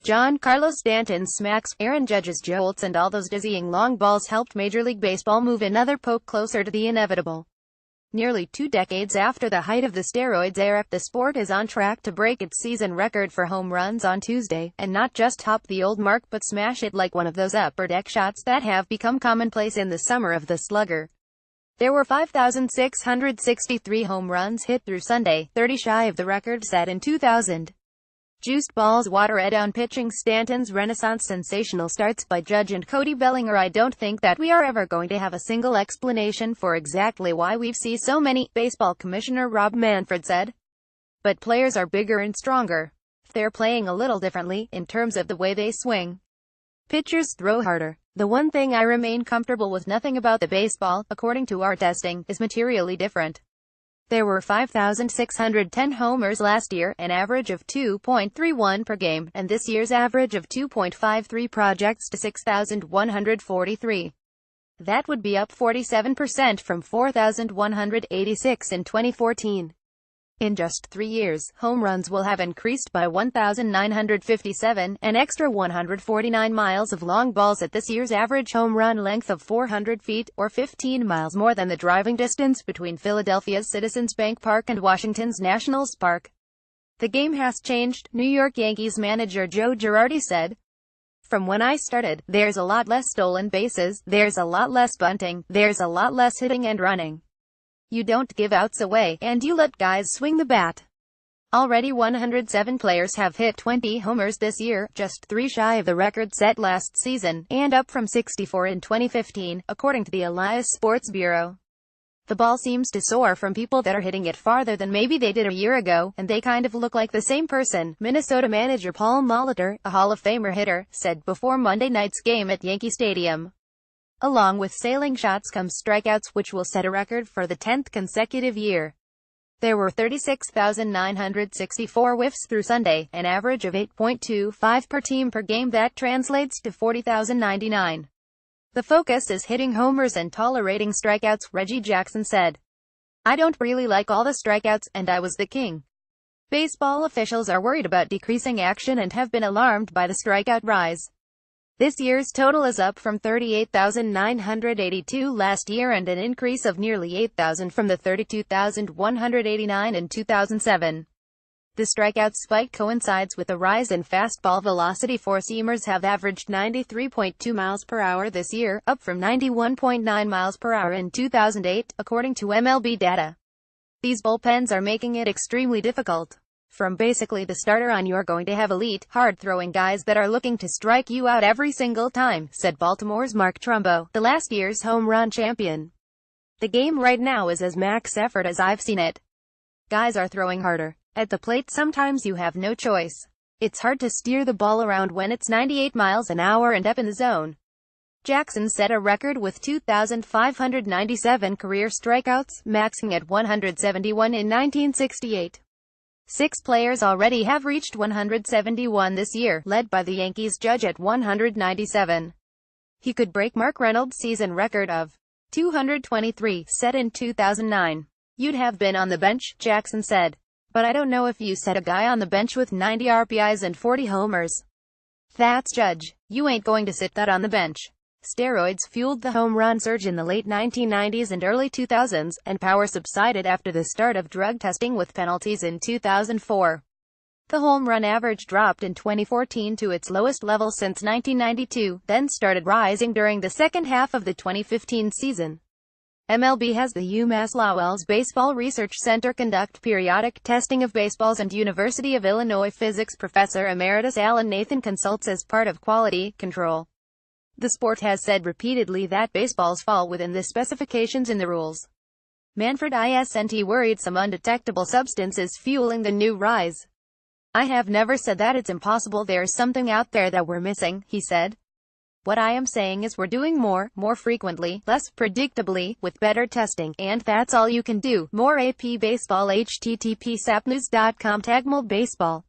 Giancarlo Stantons smacks, Aaron Judge's jolts and all those dizzying long balls helped Major League Baseball move another poke closer to the inevitable. Nearly 2 decades after the height of the steroids era, the sport is on track to break its season record for home runs on Tuesday, and not just top the old mark but smash it like one of those upper deck shots that have become commonplace in the summer of the slugger. There were 5,663 home runs hit through Sunday, 30 shy of the record set in 2000. Juiced balls water down pitching Stantons' renaissance sensational starts by Judge and Cody Bellinger. I don't think that we are ever going to have a single explanation for exactly why we've seen so many, Baseball Commissioner Rob Manfred said. But players are bigger and stronger. They're playing a little differently, in terms of the way they swing. Pitchers throw harder. The one thing I remain comfortable with, nothing about the baseball, according to our testing, is materially different. There were 5,610 homers last year, an average of 2.31 per game, and this year's average of 2.53 projects to 6,143. That would be up 47% from 4,186 in 2014. In just 3 years, home runs will have increased by 1,957, an extra 149 miles of long balls at this year's average home run length of 400 feet, or 15 miles more than the driving distance between Philadelphia's Citizens Bank Park and Washington's Nationals Park. The game has changed, New York Yankees manager Joe Girardi said. From when I started, there's a lot less stolen bases, there's a lot less bunting, there's a lot less hitting and running. You don't give outs away, and you let guys swing the bat. Already 107 players have hit 20 homers this year, just 3 shy of the record set last season, and up from 64 in 2015, according to the Elias Sports Bureau. The ball seems to soar from people that are hitting it farther than maybe they did a year ago, and they kind of look like the same person, Minnesota manager Paul Molitor, a Hall of Famer hitter, said before Monday night's game at Yankee Stadium. Along with sailing shots come strikeouts, which will set a record for the 10th consecutive year. There were 36,964 whiffs through Sunday, an average of 8.25 per team per game. That translates to 40,099. The focus is hitting homers and tolerating strikeouts, Reggie Jackson said. I don't really like all the strikeouts, and I was the king. Baseball officials are worried about decreasing action and have been alarmed by the strikeout rise. This year's total is up from 38,982 last year and an increase of nearly 8,000 from the 32,189 in 2007. The strikeout spike coincides with a rise in fastball velocity. Four-seamers have averaged 93.2 miles per hour this year, up from 91.9 miles per hour in 2008, according to MLB data. These bullpens are making it extremely difficult. From basically the starter on, you're going to have elite, hard-throwing guys that are looking to strike you out every single time, said Baltimore's Mark Trumbo, the last year's home run champion. The game right now is as max effort as I've seen it. Guys are throwing harder. At the plate sometimes you have no choice. It's hard to steer the ball around when it's 98 miles an hour and up in the zone. Jackson set a record with 2,597 career strikeouts, maxing at 171 in 1968. 6 players already have reached 171 this year, led by the Yankees' Judge at 197. He could break Mark Reynolds' season record of 223, set in 2009. You'd have been on the bench, Jackson said. But I don't know if you set a guy on the bench with 90 RBIs and 40 homers. That's Judge. You ain't going to sit that on the bench. Steroids fueled the home run surge in the late 1990s and early 2000s, and power subsided after the start of drug testing with penalties in 2004. The home run average dropped in 2014 to its lowest level since 1992, then started rising during the second half of the 2015 season. MLB has the UMass Lowell's Baseball Research Center conduct periodic testing of baseballs, and University of Illinois physics professor emeritus Alan Nathan consults as part of quality control. The sport has said repeatedly that baseballs fall within the specifications in the rules. Manfred isn't worried some undetectable substance is fueling the new rise. I have never said that it's impossible. There's something out there that we're missing, he said. What I am saying is we're doing more frequently, less predictably, with better testing, and that's all you can do. More AP Baseball http sapnews.com /baseball